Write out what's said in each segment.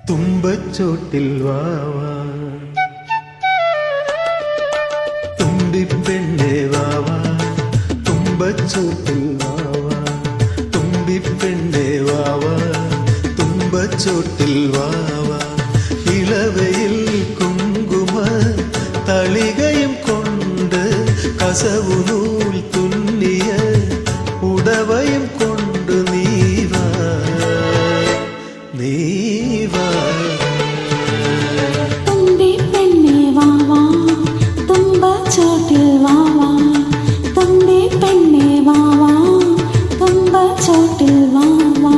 തുമ്പച്ചോട്ടിൽ വാവാ തുമ്പിപ്പെണ്ണേ വാവാ തുമ്പച്ചോട്ടിൽ വാവാ തുമ്പിപ്പെണ്ണേ വാവാ തുമ്പച്ചോട്ടിൽ വാവാ ഇളവയിൽ കുങ്കുമ തളികയും കൊണ്ട് കസവു നൂൽ തുന്നിയ ഉടവയും കൊണ്ട് നീവാ നീവാ തുമ്പിപ്പെണ്ണേ വാവാ തുമ്പച്ചോട്ടിൽ വാവാ തുമ്പിപ്പെണ്ണേ വാവാ തുമ്പച്ചോട്ടിൽ വാവാ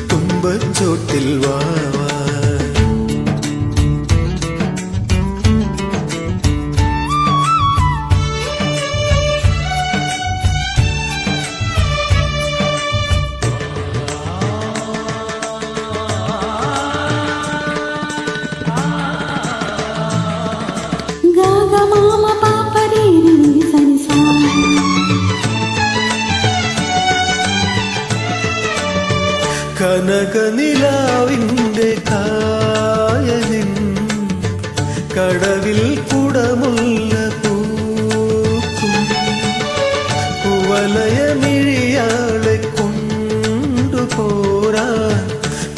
തുമ്പച്ചോട്ടിൽ വാവാ കനകനിലാവിൻ്റെ കായലിൻ കടവിൽ കുടമുല്ല പൂക്കും കുവലയമിഴിയാളെ കൊണ്ടുപോരാൻ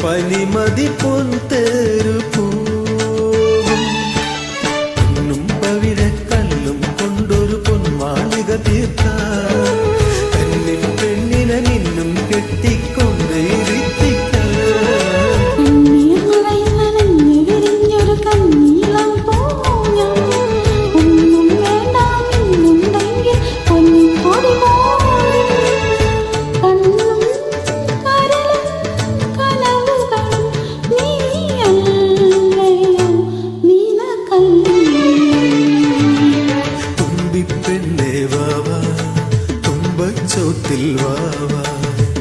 പനിമതി പൊൻതേരു പോകും പൊന്നും പവിഴക്കല്ലും കൊണ്ടൊരു പൊന്മാളിക തീർക്കാൻ കന്നിൻ പെണ്ണിനെ നിന്നും കെട്ടിക്കൊണ്ട് തുമ്പച്ചോട്ടിൽ വാവാ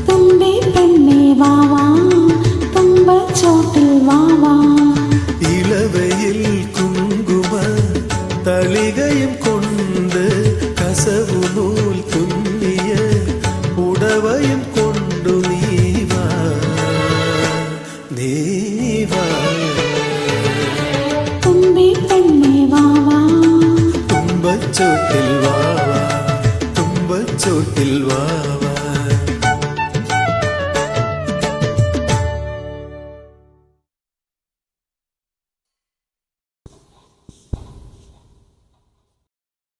തുമ്പിപ്പെണ്ണേ വാവാ തുമ്പച്ചോട്ടിൽ വാവാ ഇളവയിൽ കുങ്കുമ തളികയും കൊണ്ട് കസവു നൂൽ തുന്നിയ ഉടവയും കൊണ്ടു നീവാ നീവാ തുമ്പിപ്പെണ്ണേ വാവാ തുമ്പച്ചോട്ടിൽ വാവാ തുമ്പച്ചോട്ടിൽ വാവാ